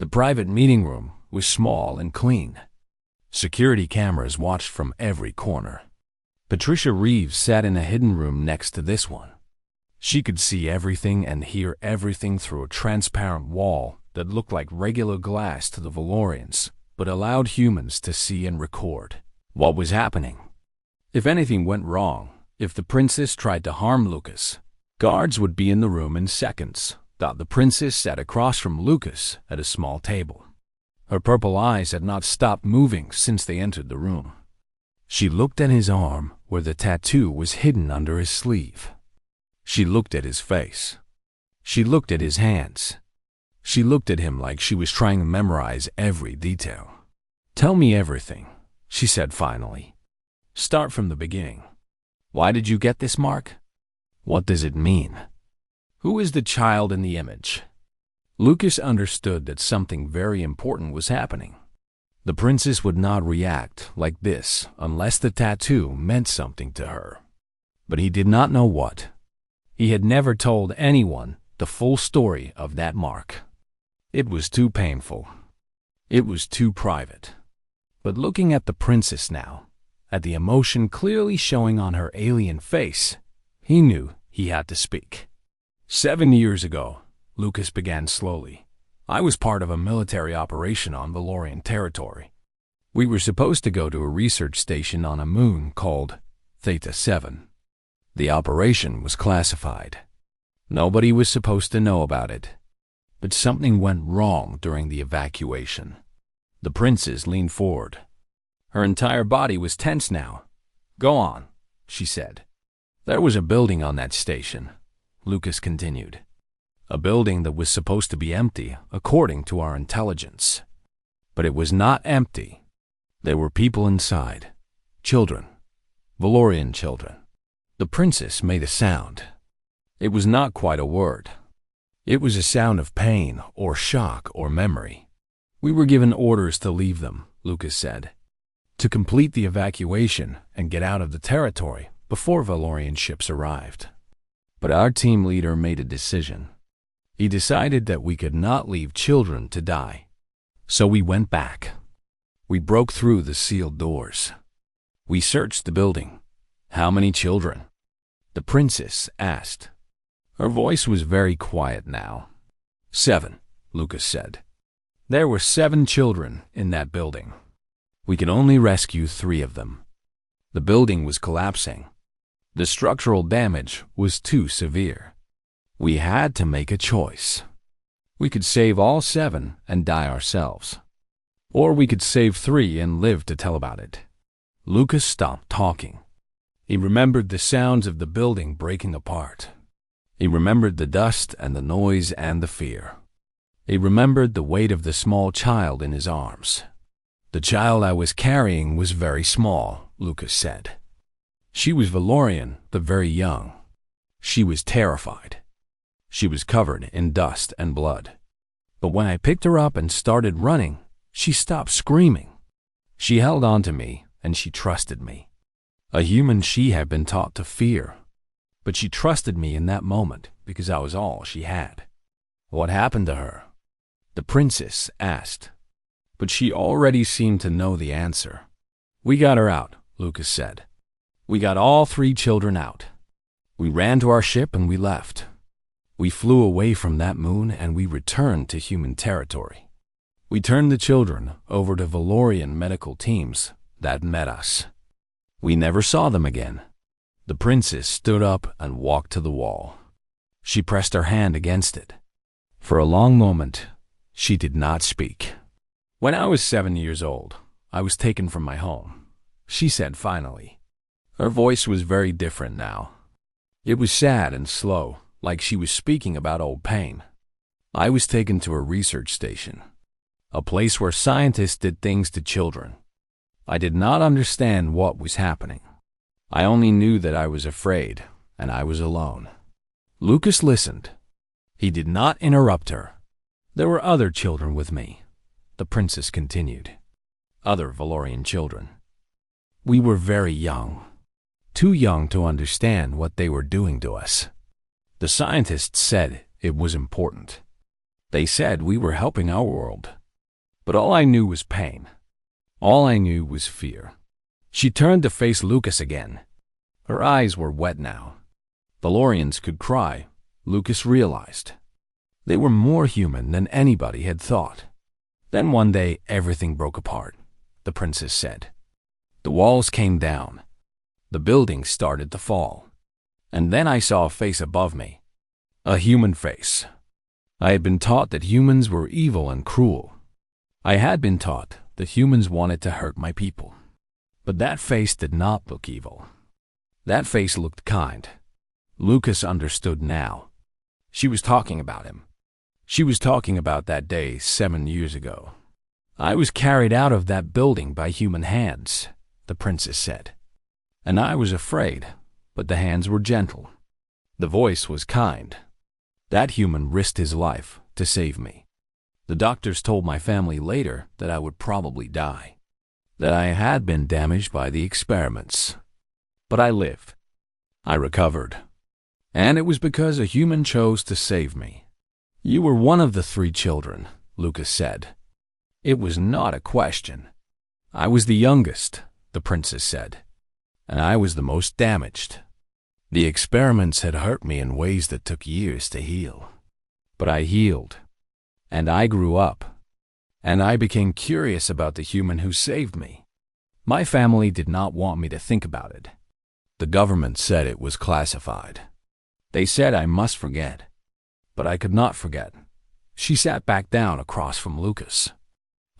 The private meeting room was small and clean. Security cameras watched from every corner. Patricia Reeves sat in a hidden room next to this one. She could see everything and hear everything through a transparent wall that looked like regular glass to the Valorians, but allowed humans to see and record what was happening. If anything went wrong, if the princess tried to harm Lucas, guards would be in the room in seconds. The princess sat across from Lucas at a small table. Her purple eyes had not stopped moving since they entered the room. She looked at his arm where the tattoo was hidden under his sleeve. She looked at his face. She looked at his hands. She looked at him like she was trying to memorize every detail. "Tell me everything," she said finally. "Start from the beginning. Why did you get this mark? What does it mean? Who is the child in the image?" Lucas understood that something very important was happening. The princess would not react like this unless the tattoo meant something to her. But he did not know what. He had never told anyone the full story of that mark. It was too painful. It was too private. But looking at the princess now, at the emotion clearly showing on her alien face, he knew he had to speak. 7 years ago, Lucas began slowly. I was part of a military operation on Valorian territory. We were supposed to go to a research station on a moon called Theta 7. The operation was classified. Nobody was supposed to know about it. But something went wrong during the evacuation. The princess leaned forward. Her entire body was tense now. "Go on," she said. "There was a building on that station," Lucas continued. "A building that was supposed to be empty, according to our intelligence. But it was not empty. There were people inside. Children. Valorian children." The princess made a sound. It was not quite a word. It was a sound of pain or shock or memory. "We were given orders to leave them," Lucas said, "to complete the evacuation and get out of the territory before Valorian ships arrived. But our team leader made a decision. He decided that we could not leave children to die. So we went back. We broke through the sealed doors. We searched the building." "How many children?" the princess asked. Her voice was very quiet now. 7, Lucas said. "There were 7 children in that building. We could only rescue 3 of them. The building was collapsing. The structural damage was too severe. We had to make a choice. We could save all 7 and die ourselves. Or we could save 3 and live to tell about it." Lucas stopped talking. He remembered the sounds of the building breaking apart. He remembered the dust and the noise and the fear. He remembered the weight of the small child in his arms. "The child I was carrying was very small," Lucas said. "She was Valorian, but very young. She was terrified. She was covered in dust and blood. But when I picked her up and started running, she stopped screaming. She held on to me and she trusted me. A human she had been taught to fear. But she trusted me in that moment because I was all she had." "What happened to her?" the princess asked. But she already seemed to know the answer. "We got her out," Lucas said. "We got all 3 children out. We ran to our ship and we left. We flew away from that moon and we returned to human territory. We turned the children over to Valorian medical teams that met us. We never saw them again." The princess stood up and walked to the wall. She pressed her hand against it. For a long moment, she did not speak. "When I was 7 years old, I was taken from my home," she said finally. Her voice was very different now. It was sad and slow, like she was speaking about old pain. "I was taken to a research station, a place where scientists did things to children. I did not understand what was happening. I only knew that I was afraid, and I was alone." Lucas listened. He did not interrupt her. "There were other children with me," the princess continued. "Other Valorian children. We were very young. Too young to understand what they were doing to us. The scientists said it was important. They said we were helping our world. But all I knew was pain. All I knew was fear. She turned to face Lucas again. Her eyes were wet now. Valorians could cry, Lucas realized. They were more human than anybody had thought. Then one day, everything broke apart, the princess said. The walls came down. The buildings started to fall. And then I saw a face above me. A human face. I had been taught that humans were evil and cruel. I had been taught that humans wanted to hurt my people. But that face did not look evil. That face looked kind. Lucas understood now. She was talking about him. She was talking about that day 7 years ago. I was carried out of that building by human hands, the princess said. And I was afraid, but the hands were gentle. The voice was kind. That human risked his life to save me. The doctors told my family later that I would probably die, that I had been damaged by the experiments. But I lived. I recovered. And it was because a human chose to save me. You were one of the 3 children, Lucas said. It was not a question. I was the youngest, the princess said, and I was the most damaged. The experiments had hurt me in ways that took years to heal. But I healed, and I grew up, and I became curious about the human who saved me. My family did not want me to think about it. The government said it was classified. They said I must forget. But I could not forget. She sat back down across from Lucas.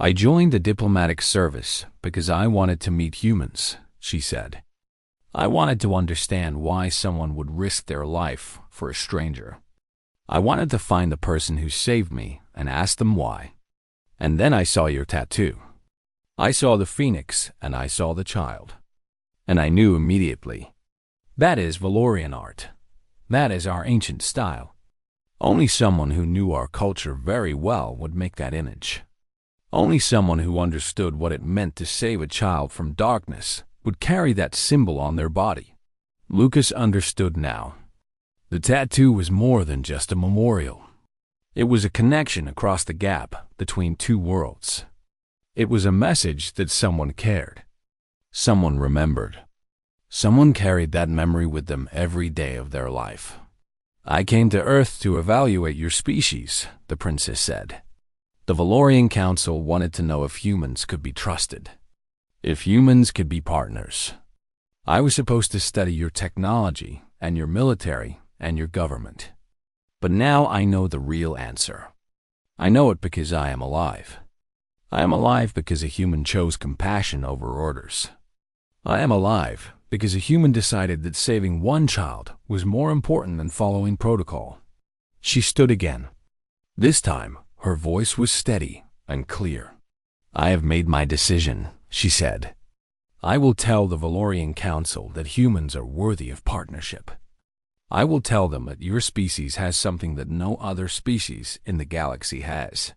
I joined the diplomatic service because I wanted to meet humans, she said. I wanted to understand why someone would risk their life for a stranger. I wanted to find the person who saved me and ask them why. And then I saw your tattoo. I saw the phoenix and I saw the child. And I knew immediately. That is Valorian art. That is our ancient style. Only someone who knew our culture very well would make that image. Only someone who understood what it meant to save a child from darkness would carry that symbol on their body. Lucas understood now. The tattoo was more than just a memorial. It was a connection across the gap between 2 worlds. It was a message that someone cared. Someone remembered. Someone carried that memory with them every day of their life. I came to Earth to evaluate your species, the princess said. The Valorian Council wanted to know if humans could be trusted. If humans could be partners. I was supposed to study your technology and your military and your government. But now I know the real answer. I know it because I am alive. I am alive because a human chose compassion over orders. I am alive because a human decided that saving one child was more important than following protocol. She stood again. This time, her voice was steady and clear. I have made my decision, she said. I will tell the Valorian Council that humans are worthy of partnership. I will tell them that your species has something that no other species in the galaxy has.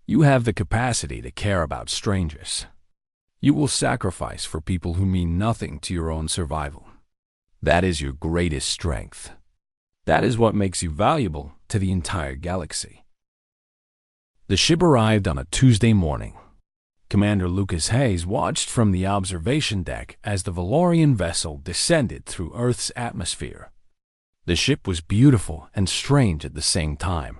You have the capacity to care about strangers. You will sacrifice for people who mean nothing to your own survival. That is your greatest strength. That is what makes you valuable to the entire galaxy. The ship arrived on a Tuesday morning. Commander Lucas Hayes watched from the observation deck as the Valorian vessel descended through Earth's atmosphere. The ship was beautiful and strange at the same time.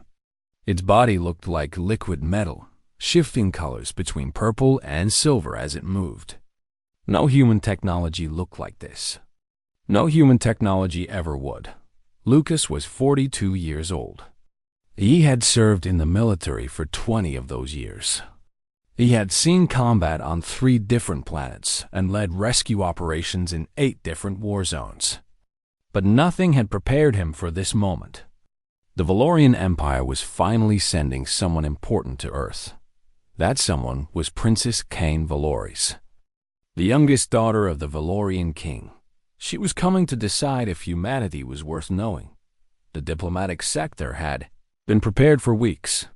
Its body looked like liquid metal, shifting colors between purple and silver as it moved. No human technology looked like this. No human technology ever would. Lucas was 42 years old. He had served in the military for 20 of those years. He had seen combat on 3 different planets and led rescue operations in 8 different war zones. But nothing had prepared him for this moment. The Valorian Empire was finally sending someone important to Earth. That someone was Princess Kane Valoris, the youngest daughter of the Valorian king. She was coming to decide if humanity was worth knowing. The diplomatic sector had been prepared for weeks.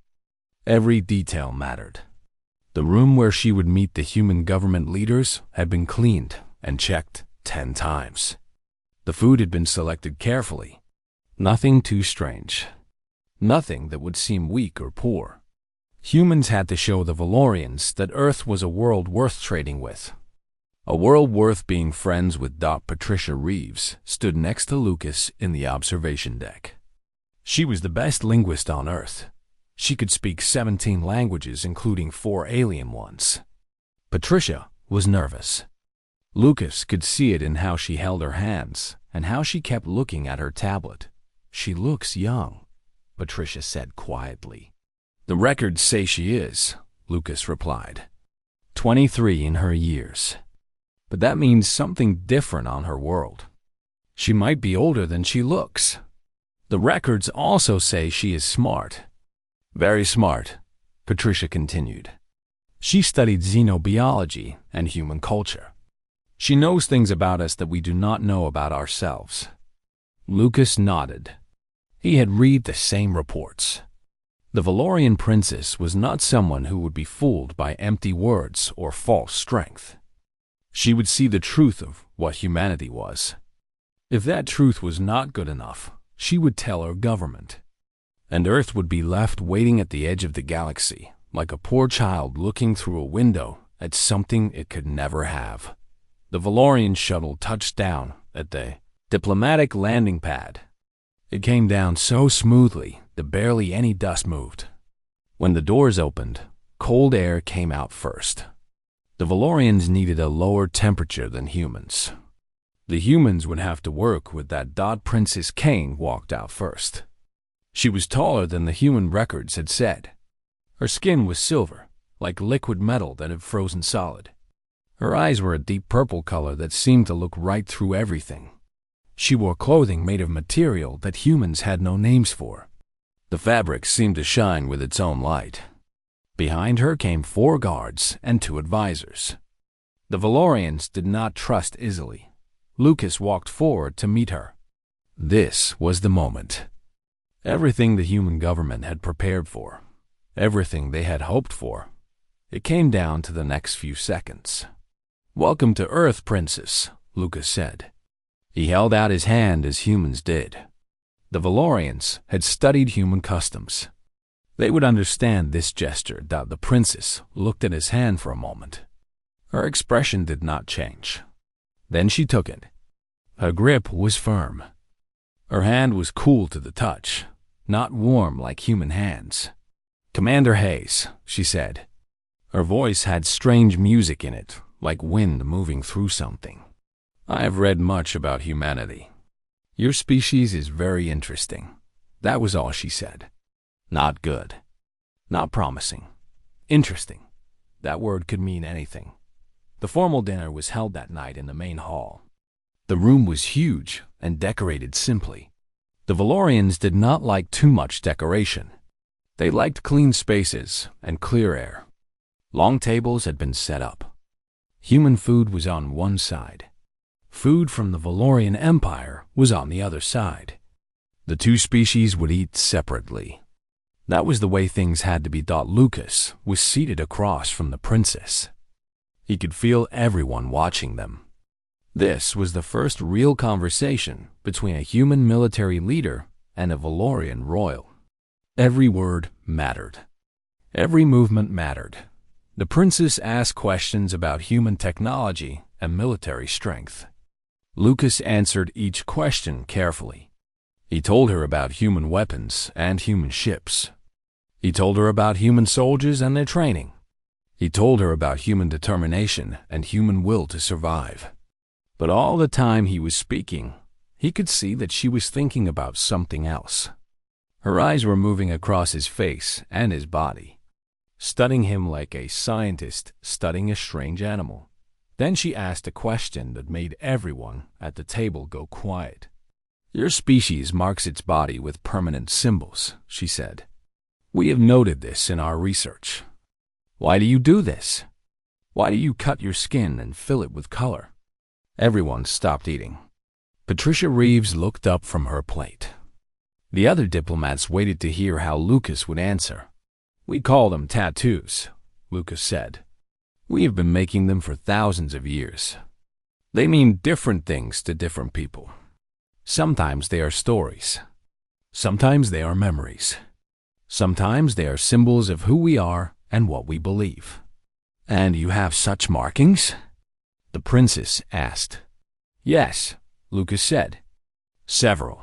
Every detail mattered. The room where she would meet the human government leaders had been cleaned and checked 10 times. The food had been selected carefully. Nothing too strange. Nothing that would seem weak or poor. Humans had to show the Valorians that Earth was a world worth trading with. A world worth being friends with. Patricia Reeves stood next to Lucas in the observation deck. She was the best linguist on Earth. She could speak 17 languages, including 4 alien ones. Patricia was nervous. Lucas could see it in how she held her hands and how she kept looking at her tablet. "She looks young," Patricia said quietly. "The records say she is," Lucas replied. 23 in her years. But that means something different on her world. She might be older than she looks. The records also say she is smart. "Very smart," Patricia continued. "She studied xenobiology and human culture. She knows things about us that we do not know about ourselves." Lucas nodded. He had read the same reports. The Valorian princess was not someone who would be fooled by empty words or false strength. She would see the truth of what humanity was. If that truth was not good enough, she would tell her government. And Earth would be left waiting at the edge of the galaxy, like a poor child looking through a window at something it could never have. The Valorian shuttle touched down at the diplomatic landing pad. It came down so smoothly that barely any dust moved. When the doors opened, cold air came out first. The Valorians needed a lower temperature than humans. The humans would have to work with that. Princess Kane walked out first. She was taller than the human records had said. Her skin was silver, like liquid metal that had frozen solid. Her eyes were a deep purple color that seemed to look right through everything. She wore clothing made of material that humans had no names for. The fabric seemed to shine with its own light. Behind her came 4 guards and 2 advisors. The Valorians did not trust easily. Lucas walked forward to meet her. This was the moment. Everything the human government had prepared for, everything they had hoped for, it came down to the next few seconds. "Welcome to Earth, Princess," Lucas said. He held out his hand as humans did. The Valorians had studied human customs. They would understand this gesture. The princess looked at his hand for a moment. Her expression did not change. Then she took it. Her grip was firm. Her hand was cool to the touch, not warm like human hands. "Commander Hayes," she said. Her voice had strange music in it, like wind moving through something. "I have read much about humanity. Your species is very interesting." That was all she said. Not good. Not promising. Interesting. That word could mean anything. The formal dinner was held that night in the main hall. The room was huge and decorated simply. The Valorians did not like too much decoration. They liked clean spaces and clear air. Long tables had been set up. Human food was on one side. Food from the Valorian Empire was on the other side. The 2 species would eat separately. That was the way things had to be. Lucas was seated across from the princess. He could feel everyone watching them. This was the first real conversation between a human military leader and a Valorian royal. Every word mattered. Every movement mattered. The princess asked questions about human technology and military strength. Lucas answered each question carefully. He told her about human weapons and human ships. He told her about human soldiers and their training. He told her about human determination and human will to survive. But all the time he was speaking, he could see that she was thinking about something else. Her eyes were moving across his face and his body, studying him like a scientist studying a strange animal. Then she asked a question that made everyone at the table go quiet. "Your species marks its body with permanent symbols," she said. "We have noted this in our research. Why do you do this? Why do you cut your skin and fill it with color?" Everyone stopped eating. Patricia Reeves looked up from her plate. The other diplomats waited to hear how Lucas would answer. "We call them tattoos," Lucas said. "We have been making them for thousands of years. They mean different things to different people. Sometimes they are stories. Sometimes they are memories. Sometimes they are symbols of who we are and what we believe. And you have such markings? The princess asked. Yes, Lucas said. Several.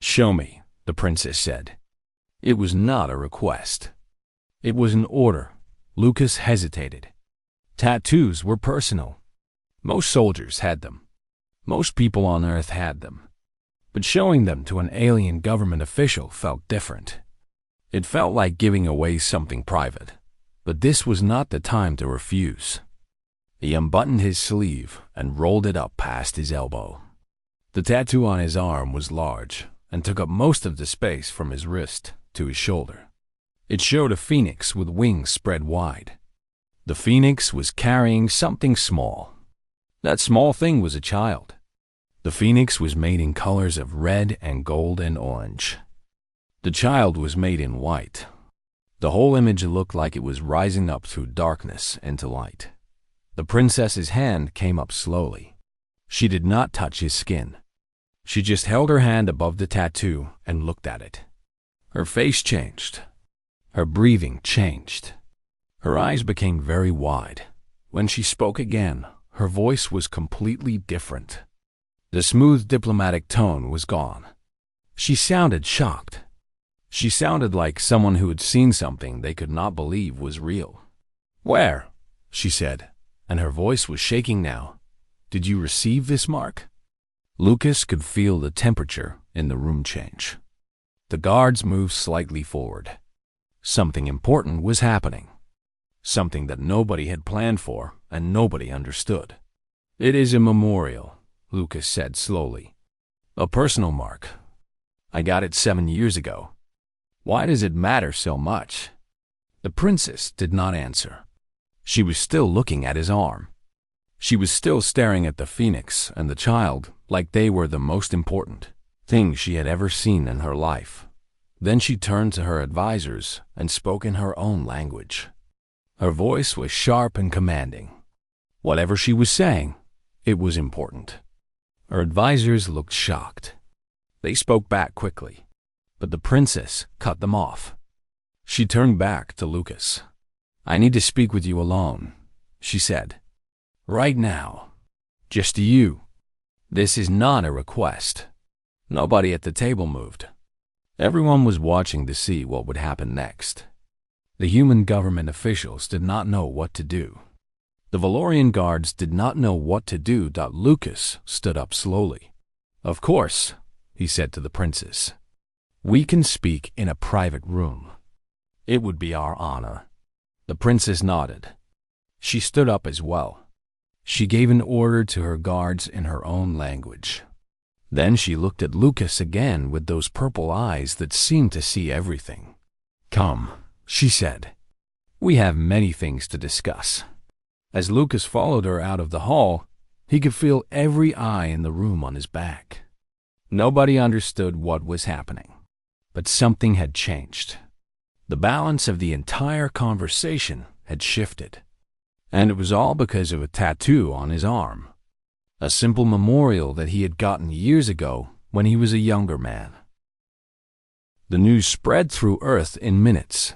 Show me, the princess said. It was not a request. It was an order. Lucas hesitated. Tattoos were personal. Most soldiers had them. Most people on Earth had them. But showing them to an alien government official felt different. It felt like giving away something private. But this was not the time to refuse. He unbuttoned his sleeve and rolled it up past his elbow. The tattoo on his arm was large and took up most of the space from his wrist to his shoulder. It showed a phoenix with wings spread wide. The phoenix was carrying something small. That small thing was a child. The phoenix was made in colors of red and gold and orange. The child was made in white. The whole image looked like it was rising up through darkness into light. The princess's hand came up slowly. She did not touch his skin. She just held her hand above the tattoo and looked at it. Her face changed. Her breathing changed. Her eyes became very wide. When she spoke again, her voice was completely different. The smooth diplomatic tone was gone. She sounded shocked. She sounded like someone who had seen something they could not believe was real. Where? She said, and her voice was shaking now. Did you receive this mark? Lucas could feel the temperature in the room change. The guards moved slightly forward. Something important was happening. Something that nobody had planned for and nobody understood. It is a memorial, Lucas said slowly. A personal mark. I got it 7 years ago. Why does it matter so much? The princess did not answer. She was still looking at his arm. She was still staring at the phoenix and the child like they were the most important things she had ever seen in her life. Then she turned to her advisors and spoke in her own language. Her voice was sharp and commanding. Whatever she was saying, it was important. Her advisors looked shocked. They spoke back quickly, but the princess cut them off. She turned back to Lucas. I need to speak with you alone, she said. Right now. Just you. This is not a request. Nobody at the table moved. Everyone was watching to see what would happen next. The human government officials did not know what to do. The Valorian guards did not know what to do. Lucas stood up slowly. Of course, he said to the princess. We can speak in a private room. It would be our honor. The princess nodded. She stood up as well. She gave an order to her guards in her own language. Then she looked at Lucas again with those purple eyes that seemed to see everything. Come, she said. We have many things to discuss. As Lucas followed her out of the hall, he could feel every eye in the room on his back. Nobody understood what was happening, but something had changed. The balance of the entire conversation had shifted. And it was all because of a tattoo on his arm. A simple memorial that he had gotten years ago when he was a younger man. The news spread through Earth in minutes.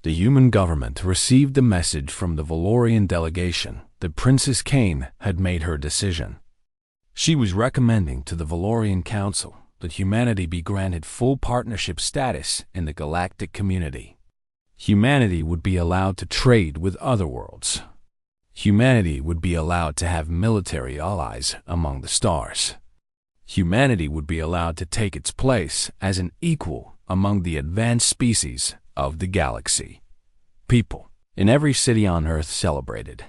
The human government received the message from the Valorian delegation that Princess Kane had made her decision. She was recommending to the Valorian Council that humanity be granted full partnership status in the galactic community. Humanity would be allowed to trade with other worlds. Humanity would be allowed to have military allies among the stars. Humanity would be allowed to take its place as an equal among the advanced species of the galaxy. People in every city on Earth celebrated.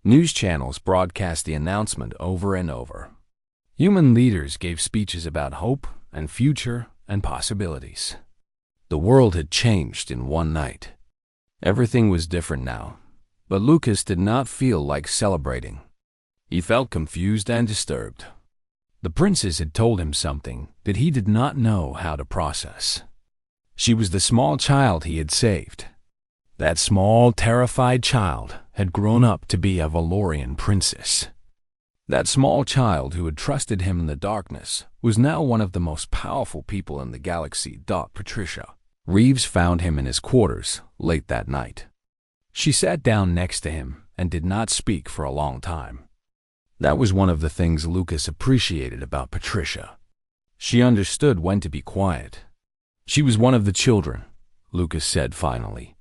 News channels broadcast the announcement over and over. Human leaders gave speeches about hope and future and possibilities. The world had changed in one night. Everything was different now. But Lucas did not feel like celebrating. He felt confused and disturbed. The princess had told him something that he did not know how to process. She was the small child he had saved. That small, terrified child had grown up to be a Valorian princess. That small child who had trusted him in the darkness was now one of the most powerful people in the galaxy. Patricia. Reeves found him in his quarters late that night. She sat down next to him and did not speak for a long time. That was one of the things Lucas appreciated about Patricia. She understood when to be quiet. She was one of the children, Lucas said finally.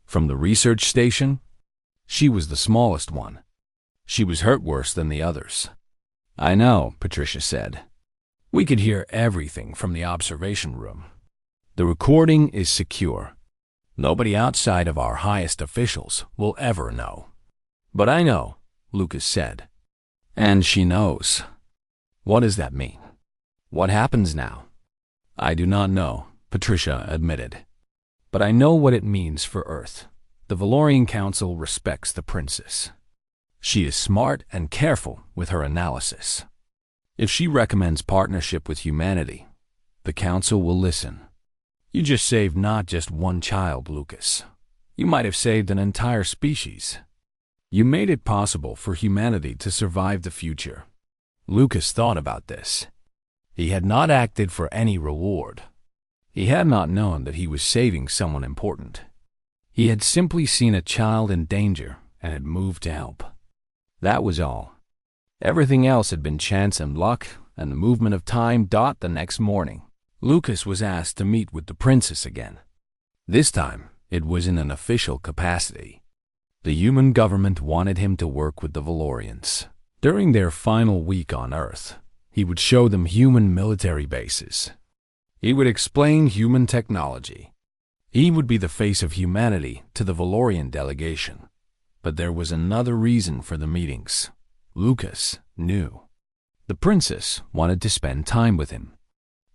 From the research station? She was the smallest one. She was hurt worse than the others. I know, Patricia said. We could hear everything from the observation room. The recording is secure. Nobody outside of our highest officials will ever know. But I know, Lucas said. And she knows. What does that mean? What happens now? I do not know, Patricia admitted. But I know what it means for Earth. The Valorian Council respects the princess. She is smart and careful with her analysis. If she recommends partnership with humanity, the Council will listen. You just saved not just one child, Lucas. You might have saved an entire species. You made it possible for humanity to survive the future. Lucas thought about this. He had not acted for any reward. He had not known that he was saving someone important. He had simply seen a child in danger and had moved to help. That was all. Everything else had been chance and luck and the movement of time. The next morning, Lucas was asked to meet with the princess again. This time, it was in an official capacity. The human government wanted him to work with the Valorians. During their final week on Earth, he would show them human military bases. He would explain human technology. He would be the face of humanity to the Valorian delegation. But there was another reason for the meetings. Lucas knew. The princess wanted to spend time with him.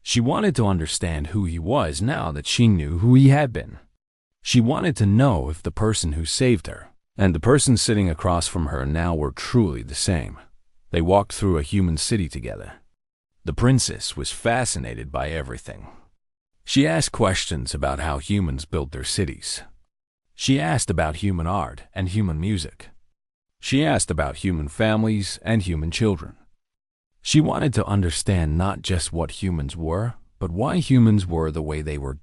She wanted to understand who he was now that she knew who he had been. She wanted to know if the person who saved her and the person sitting across from her now were truly the same. They walked through a human city together. The princess was fascinated by everything. She asked questions about how humans built their cities. She asked about human art and human music. She asked about human families and human children. She wanted to understand not just what humans were, but why humans were the way they were.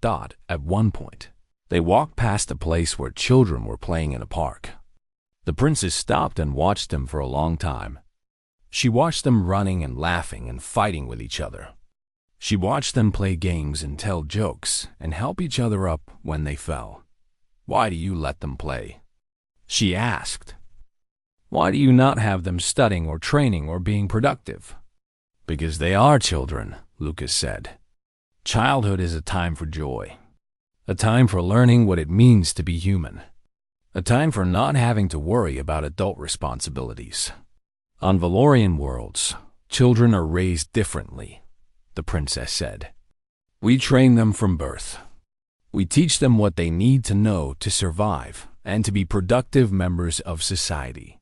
At one point, they walked past a place where children were playing in a park. The princess stopped and watched them for a long time. She watched them running and laughing and fighting with each other. She watched them play games and tell jokes and help each other up when they fell. Why do you let them play? She asked. Why do you not have them studying or training or being productive? Because they are children, Lucas said. Childhood is a time for joy. A time for learning what it means to be human. A time for not having to worry about adult responsibilities. On Valorian worlds, children are raised differently, the princess said. We train them from birth. We teach them what they need to know to survive and to be productive members of society.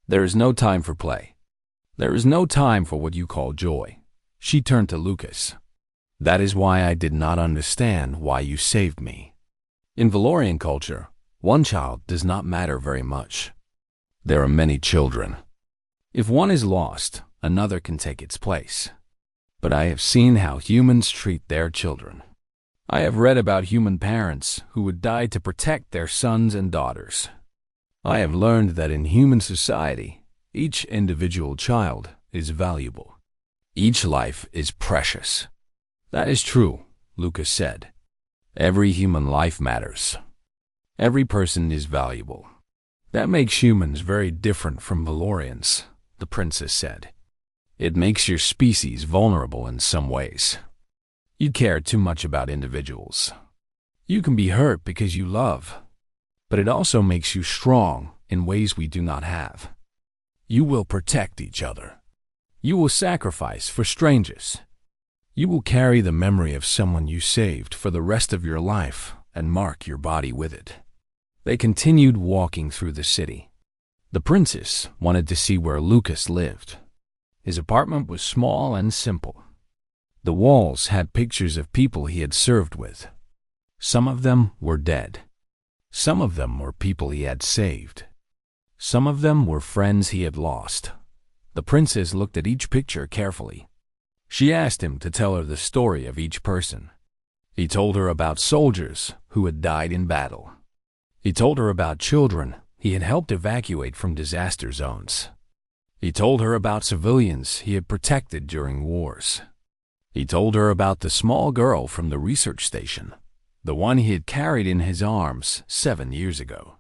There is no time for play. There is no time for what you call joy. She turned to Lucas. That is why I did not understand why you saved me. In Valorian culture, one child does not matter very much. There are many children. If one is lost, another can take its place. But I have seen how humans treat their children. I have read about human parents who would die to protect their sons and daughters. I have learned that in human society, each individual child is valuable. Each life is precious. That is true, Lucas said. Every human life matters. Every person is valuable. That makes humans very different from Valorians, the princess said. It makes your species vulnerable in some ways. You care too much about individuals. You can be hurt because you love, but it also makes you strong in ways we do not have. You will protect each other. You will sacrifice for strangers. You will carry the memory of someone you saved for the rest of your life and mark your body with it. They continued walking through the city. The princess wanted to see where Lucas lived. His apartment was small and simple. The walls had pictures of people he had served with. Some of them were dead. Some of them were people he had saved. Some of them were friends he had lost. The princess looked at each picture carefully. She asked him to tell her the story of each person. He told her about soldiers who had died in battle. He told her about children he had helped evacuate from disaster zones. He told her about civilians he had protected during wars. He told her about the small girl from the research station, the one he had carried in his arms 7 years ago.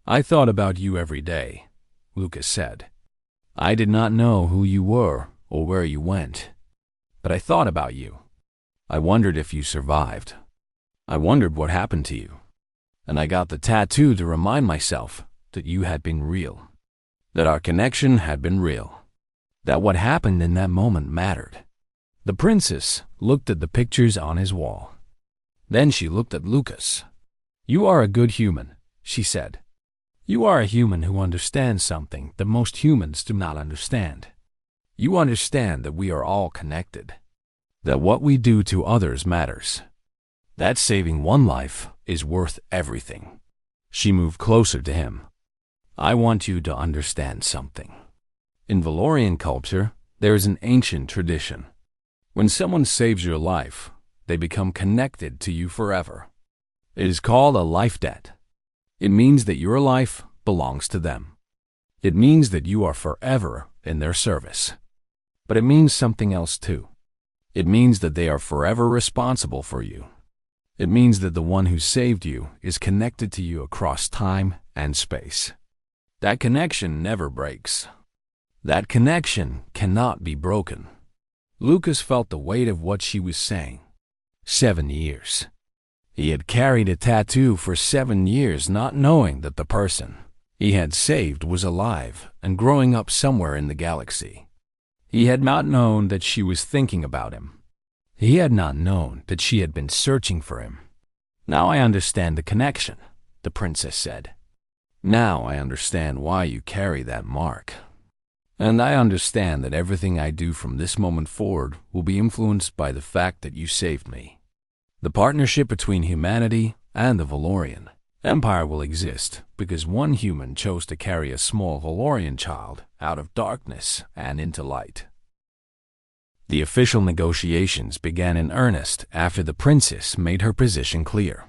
"I thought about you every day," Lucas said. "I did not know who you were or where you went, but I thought about you. I wondered if you survived. I wondered what happened to you. And I got the tattoo to remind myself that you had been real, that our connection had been real, that what happened in that moment mattered." The princess looked at the pictures on his wall. Then she looked at Lucas. "You are a good human," she said. "You are a human who understands something that most humans do not understand. You understand that we are all connected, that what we do to others matters, that saving one life is worth everything." She moved closer to him. "I want you to understand something. In Valorian culture, there is an ancient tradition. When someone saves your life, they become connected to you forever. It is called a life debt. It means that your life belongs to them. It means that you are forever in their service. But it means something else too. It means that they are forever responsible for you. It means that the one who saved you is connected to you across time and space. That connection never breaks. That connection cannot be broken." Lucas felt the weight of what she was saying. 7 years. He had carried a tattoo for 7 years, not knowing that the person he had saved was alive and growing up somewhere in the galaxy. He had not known that she was thinking about him. He had not known that she had been searching for him. "Now I understand the connection," the princess said. "Now I understand why you carry that mark. And I understand that everything I do from this moment forward will be influenced by the fact that you saved me. The partnership between humanity and the Valorian Empire will exist because one human chose to carry a small Valorian child out of darkness and into light." The official negotiations began in earnest after the princess made her position clear.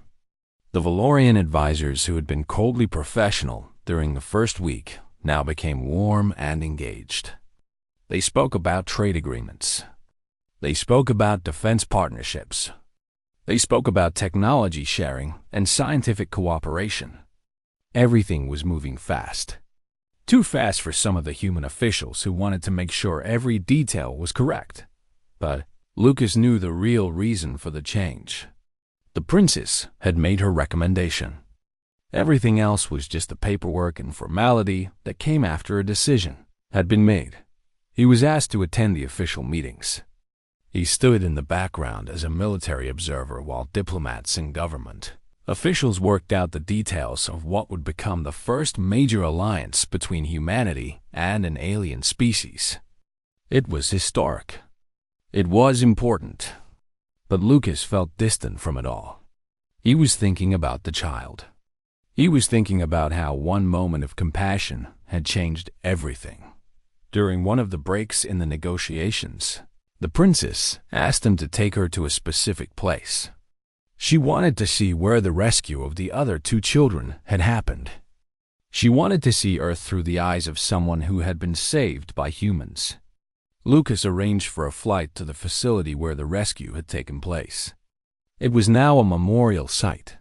The Valorian advisors who had been coldly professional during the first week now became warm and engaged. They spoke about trade agreements. They spoke about defense partnerships. They spoke about technology sharing and scientific cooperation. Everything was moving fast. Too fast for some of the human officials who wanted to make sure every detail was correct. But Lucas knew the real reason for the change. The princess had made her recommendation. Everything else was just the paperwork and formality that came after a decision had been made. He was asked to attend the official meetings. He stood in the background as a military observer while diplomats and government officials worked out the details of what would become the first major alliance between humanity and an alien species. It was historic. It was important. But Lucas felt distant from it all. He was thinking about the child. He was thinking about how one moment of compassion had changed everything. During one of the breaks in the negotiations, the princess asked him to take her to a specific place. She wanted to see where the rescue of the other 2 children had happened. She wanted to see Earth through the eyes of someone who had been saved by humans. Lucas arranged for a flight to the facility where the rescue had taken place. It was now a memorial site,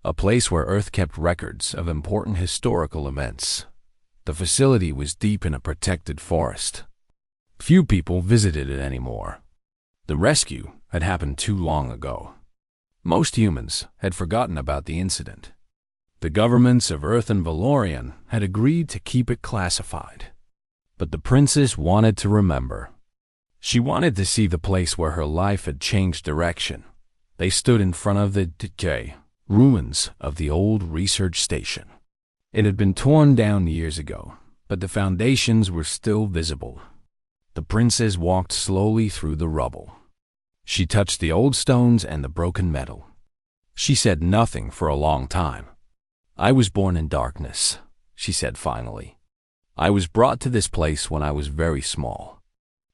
a place where Earth kept records of important historical events. The facility was deep in a protected forest. Few people visited it anymore. The rescue had happened too long ago. Most humans had forgotten about the incident. The governments of Earth and Valorian had agreed to keep it classified. But the princess wanted to remember. She wanted to see the place where her life had changed direction. They stood in front of the decay ruins of the old research station. It had been torn down years ago, but the foundations were still visible. The princess walked slowly through the rubble. She touched the old stones and the broken metal. She said nothing for a long time. "I was born in darkness," she said finally. "I was brought to this place when I was very small.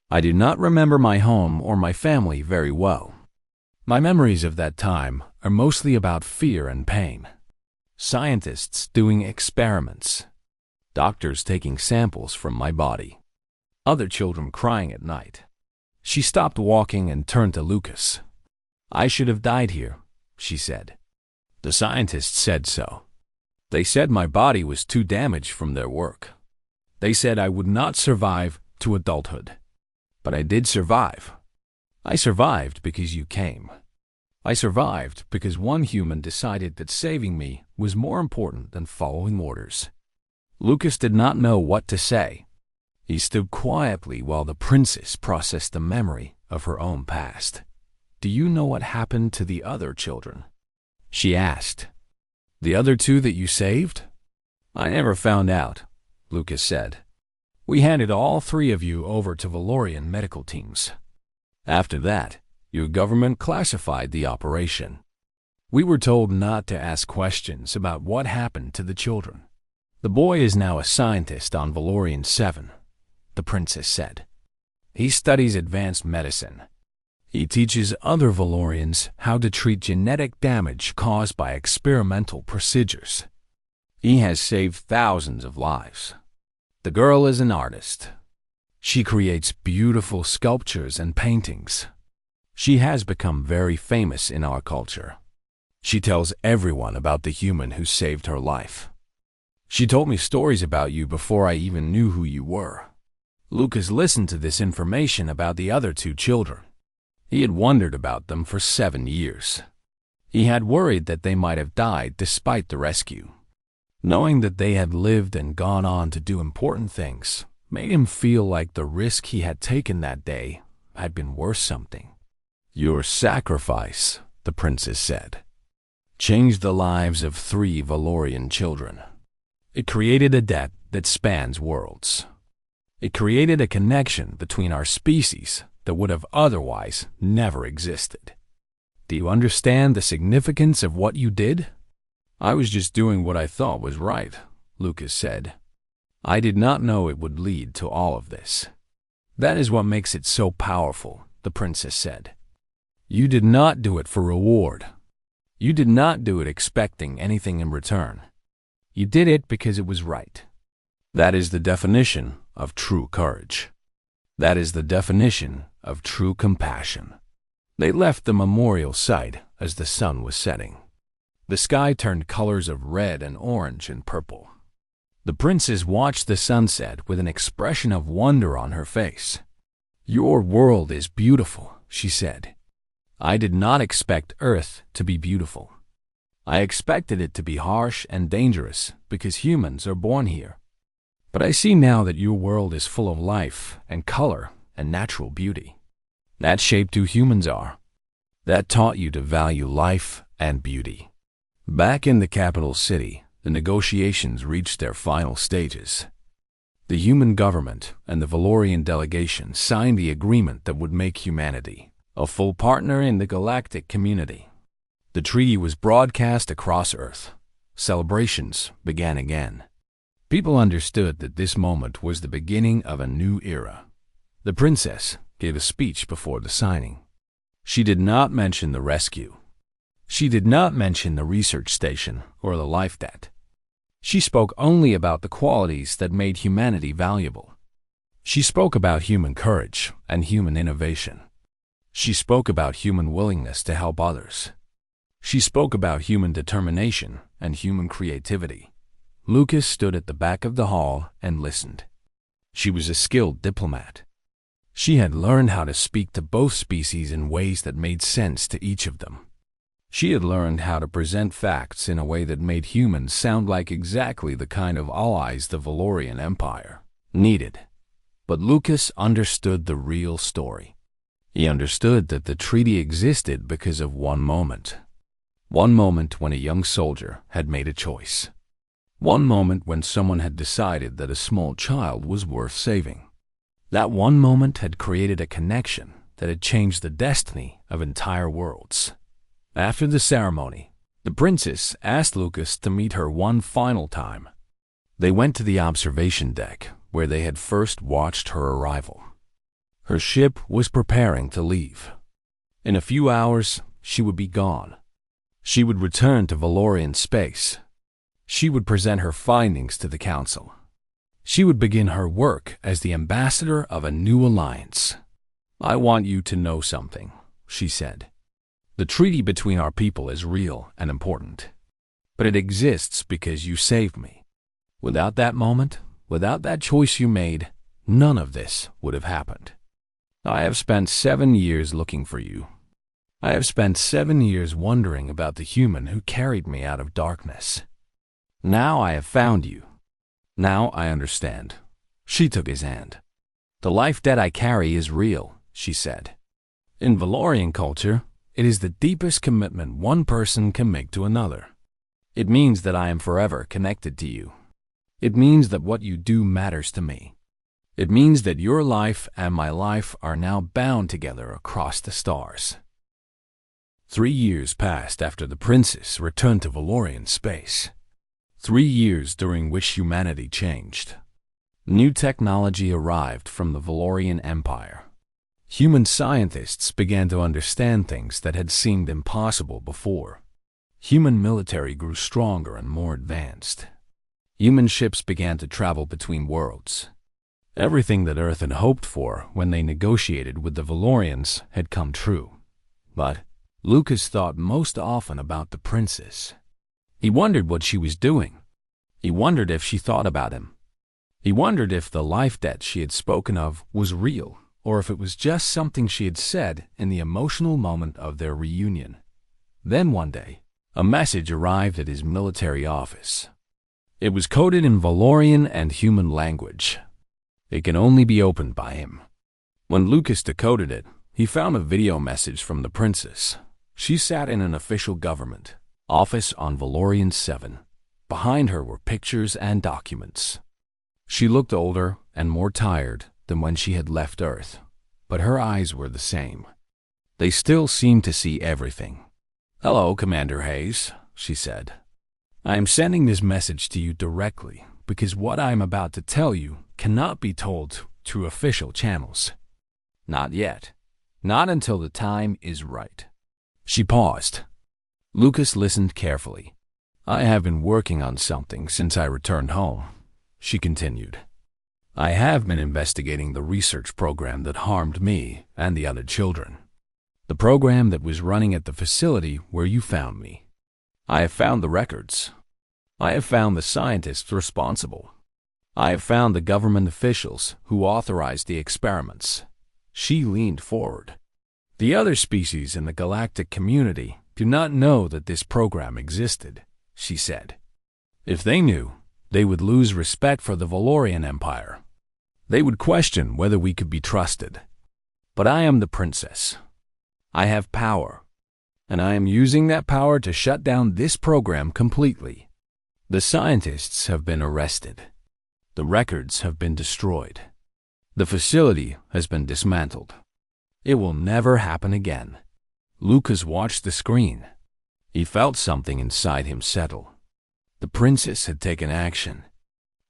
I do not remember my home or my family very well. My memories of that time are mostly about fear and pain. Scientists doing experiments. Doctors taking samples from my body. Other children crying at night. She stopped walking and turned to Lucas. I should have died here, she said. The scientists said so. They said my body was too damaged from their work. They said I would not survive to adulthood. But I did survive. I survived because you came. I survived because one human decided that saving me was more important than following orders. Lucas did not know what to say. He stood quietly while the princess processed the memory of her own past. Do you know what happened to the other children? She asked. The other two that you saved? I never found out, Lucas said. We handed all three of you over to Valorian medical teams. After that, your government classified the operation. We were told not to ask questions about what happened to the children. The boy is now a scientist on Valorian 7, the princess said. He studies advanced medicine. He teaches other Valorians how to treat genetic damage caused by experimental procedures. He has saved thousands of lives. The girl is an artist. She creates beautiful sculptures and paintings. She has become very famous in our culture. She tells everyone about the human who saved her life. She told me stories about you before I even knew who you were. Lucas listened to this information about the other two children. He had wondered about them for 7 years. He had worried that they might have died despite the rescue. Knowing that they had lived and gone on to do important things made him feel like the risk he had taken that day had been worth something. Your sacrifice, the princess said, changed the lives of 3 Valorian children. It created a debt that spans worlds. It created a connection between our species that would have otherwise never existed. Do you understand the significance of what you did? I was just doing what I thought was right, Lucas said. I did not know it would lead to all of this. That is what makes it so powerful, the princess said. You did not do it for reward. You did not do it expecting anything in return. You did it because it was right. That is the definition of true courage. That is the definition of true compassion. They left the memorial site as the sun was setting. The sky turned colors of red and orange and purple. The princess watched the sunset with an expression of wonder on her face. Your world is beautiful, she said. I did not expect Earth to be beautiful. I expected it to be harsh and dangerous because humans are born here. But I see now that your world is full of life and color and natural beauty. That shaped who humans are. That taught you to value life and beauty. Back in the capital city, the negotiations reached their final stages. The human government and the Valorian delegation signed the agreement that would make humanity a full partner in the galactic community. The treaty was broadcast across Earth. Celebrations began again. People understood that this moment was the beginning of a new era. The princess gave a speech before the signing. She did not mention the rescue. She did not mention the research station or the life debt. She spoke only about the qualities that made humanity valuable. She spoke about human courage and human innovation. She spoke about human willingness to help others. She spoke about human determination and human creativity. Lucas stood at the back of the hall and listened. She was a skilled diplomat. She had learned how to speak to both species in ways that made sense to each of them. She had learned how to present facts in a way that made humans sound like exactly the kind of allies the Valorian Empire needed. But Lucas understood the real story. He understood that the treaty existed because of one moment. One moment when a young soldier had made a choice. One moment when someone had decided that a small child was worth saving. That one moment had created a connection that had changed the destiny of entire worlds. After the ceremony, the princess asked Lucas to meet her one final time. They went to the observation deck, where they had first watched her arrival. Her ship was preparing to leave. In a few hours, she would be gone. She would return to Valorian space. She would present her findings to the Council. She would begin her work as the ambassador of a new alliance. "I want you to know something," she said. "The treaty between our people is real and important. But it exists because you saved me. Without that moment, without that choice you made, none of this would have happened. I have spent 7 years looking for you. I have spent 7 years wondering about the human who carried me out of darkness. Now I have found you. Now I understand." She took his hand. "The life debt I carry is real," she said. "In Valorian culture, it is the deepest commitment one person can make to another. It means that I am forever connected to you. It means that what you do matters to me. It means that your life and my life are now bound together across the stars." 3 years passed after the princess returned to Valorian space. 3 years during which humanity changed. New technology arrived from the Valorian Empire. Human scientists began to understand things that had seemed impossible before. Human military grew stronger and more advanced. Human ships began to travel between worlds. Everything that Earth had hoped for when they negotiated with the Valorians had come true. But Lucas thought most often about the princess. He wondered what she was doing. He wondered if she thought about him. He wondered if the life debt she had spoken of was real, or if it was just something she had said in the emotional moment of their reunion. Then one day, a message arrived at his military office. It was coded in Valorian and human language. It can only be opened by him. When Lucas decoded it, he found a video message from the princess. She sat in an official government office on Valorian 7. Behind her were pictures and documents. She looked older and more tired than when she had left Earth, but her eyes were the same. They still seemed to see everything. "Hello, Commander Hayes," she said. "I am sending this message to you directly because what I am about to tell you cannot be told through official channels. Not yet. Not until the time is right." She paused. Lucas listened carefully. "I have been working on something since I returned home," she continued. "I have been investigating the research program that harmed me and the other children. The program that was running at the facility where you found me. I have found the records. I have found the scientists responsible. I have found the government officials who authorized the experiments." She leaned forward. "The other species in the galactic community do not know that this program existed," she said. "If they knew, they would lose respect for the Valorian Empire. They would question whether we could be trusted. But I am the princess. I have power, and I am using that power to shut down this program completely. The scientists have been arrested. The records have been destroyed. The facility has been dismantled. It will never happen again." Lucas watched the screen. He felt something inside him settle. The princess had taken action.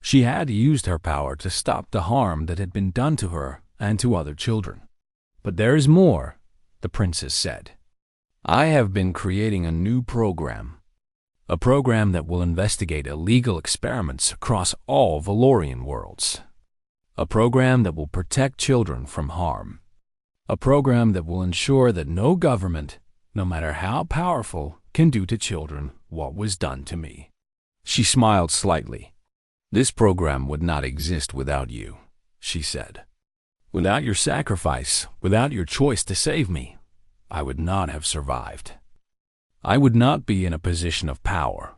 She had used her power to stop the harm that had been done to her and to other children. "But there is more," the princess said. "I have been creating a new program. A program that will investigate illegal experiments across all Valorian worlds. A program that will protect children from harm. A program that will ensure that no government, no matter how powerful, can do to children what was done to me." She smiled slightly. "This program would not exist without you," she said. "Without your sacrifice, without your choice to save me, I would not have survived. I would not be in a position of power.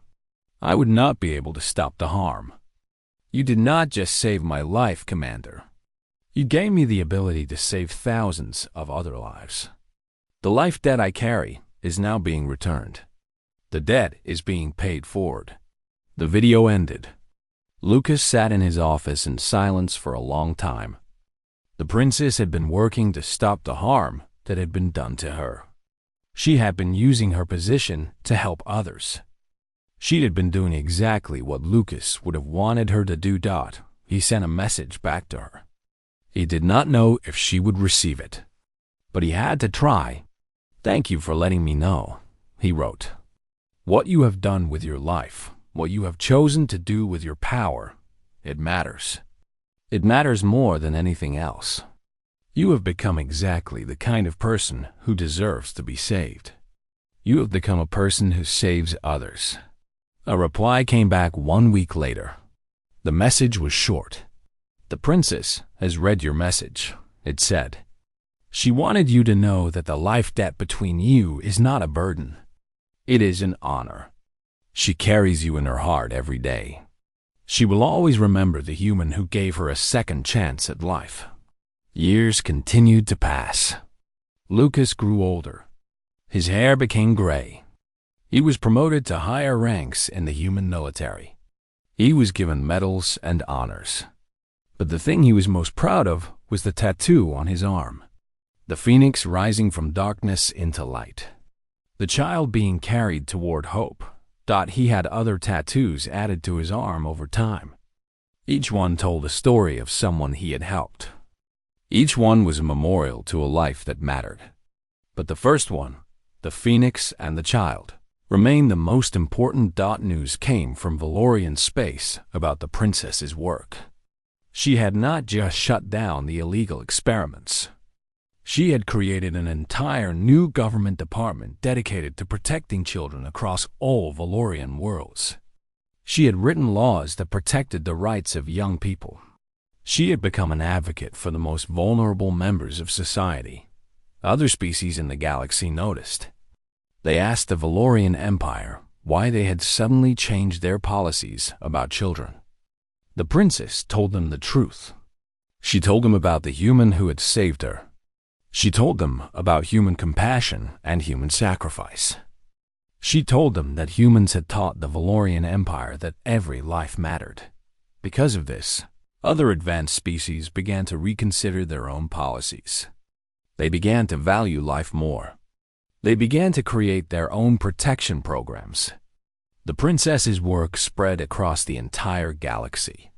I would not be able to stop the harm. You did not just save my life, Commander. You gave me the ability to save thousands of other lives. The life debt I carry is now being returned. The debt is being paid forward." The video ended. Lucas sat in his office in silence for a long time. The princess had been working to stop the harm that had been done to her. She had been using her position to help others. She had been doing exactly what Lucas would have wanted her to do. He sent a message back to her. He did not know if she would receive it, but he had to try. "Thank you for letting me know," he wrote. "What you have done with your life, what you have chosen to do with your power, it matters. It matters more than anything else. You have become exactly the kind of person who deserves to be saved. You have become a person who saves others." A reply came back 1 week later. The message was short. "The princess has read your message," it said. "She wanted you to know that the life debt between you is not a burden. It is an honor. She carries you in her heart every day. She will always remember the human who gave her a second chance at life." Years continued to pass. Lucas grew older. His hair became gray. He was promoted to higher ranks in the human military. He was given medals and honors. But the thing he was most proud of was the tattoo on his arm. The phoenix rising from darkness into light. The child being carried toward hope. He had other tattoos added to his arm over time. Each one told a story of someone he had helped. Each one was a memorial to a life that mattered. But the first one, the phoenix and the child, remained the most important. News came from Valorian space about the princess's work. She had not just shut down the illegal experiments. She had created an entire new government department dedicated to protecting children across all Valorian worlds. She had written laws that protected the rights of young people. She had become an advocate for the most vulnerable members of society. Other species in the galaxy noticed. They asked the Valorian Empire why they had suddenly changed their policies about children. The princess told them the truth. She told them about the human who had saved her. She told them about human compassion and human sacrifice. She told them that humans had taught the Valorian Empire that every life mattered. Because of this, other advanced species began to reconsider their own policies. They began to value life more. They began to create their own protection programs. The princess's work spread across the entire galaxy.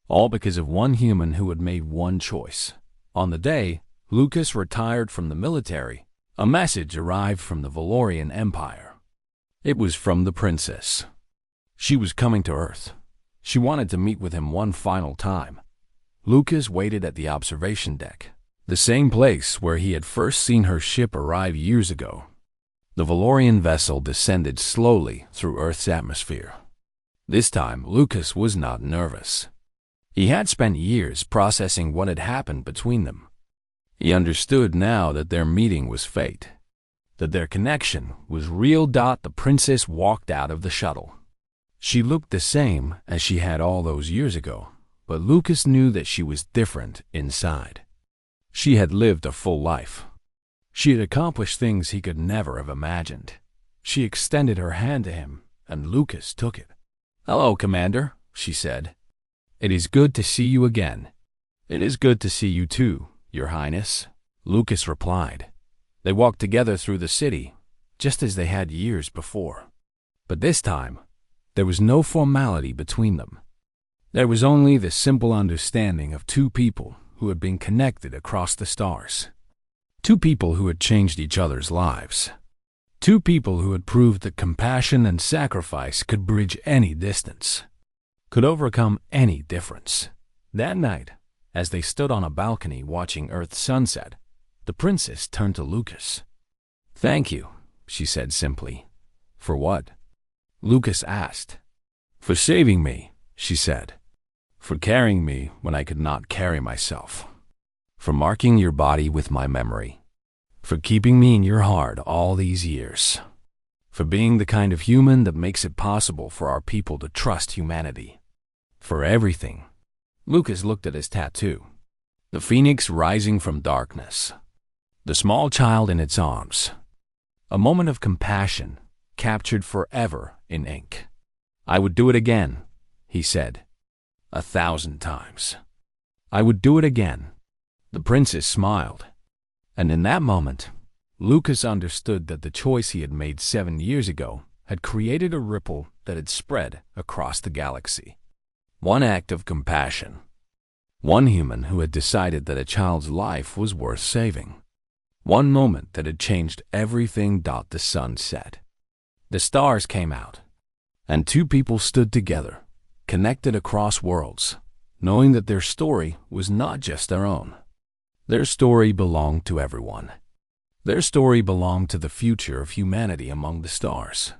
All because of one human who had made one choice. On the day Lucas retired from the military, a message arrived from the Valorian Empire. It was from the princess. She was coming to Earth. She wanted to meet with him one final time. Lucas waited at the observation deck, the same place where he had first seen her ship arrive years ago. The Valorian vessel descended slowly through Earth's atmosphere. This time, Lucas was not nervous. He had spent years processing what had happened between them. He understood now that their meeting was fate, that their connection was real. The princess walked out of the shuttle. She looked the same as she had all those years ago, but Lucas knew that she was different inside. She had lived a full life. She had accomplished things he could never have imagined. She extended her hand to him, and Lucas took it. "Hello, Commander," she said. "It is good to see you again." "It is good to see you too, Your Highness," Lucas replied. They walked together through the city, just as they had years before. But this time, there was no formality between them. There was only the simple understanding of two people who had been connected across the stars. Two people who had changed each other's lives. Two people who had proved that compassion and sacrifice could bridge any distance, could overcome any difference. That night, as they stood on a balcony watching Earth's sunset, the princess turned to Lucas. "Thank you," she said simply. "For what?" Lucas asked. "For saving me," she said. "For carrying me when I could not carry myself. For marking your body with my memory. For keeping me in your heart all these years. For being the kind of human that makes it possible for our people to trust humanity. For everything." Lucas looked at his tattoo. The phoenix rising from darkness. The small child in its arms. A moment of compassion, captured forever in ink. "I would do it again," he said. 1,000 times. "I would do it again." The princess smiled. And in that moment, Lucas understood that the choice he had made 7 years ago had created a ripple that had spread across the galaxy. One act of compassion. One human who had decided that a child's life was worth saving. One moment that had changed everything. The sun set. The stars came out, and two people stood together, connected across worlds, knowing that their story was not just their own. Their story belonged to everyone. Their story belonged to the future of humanity among the stars.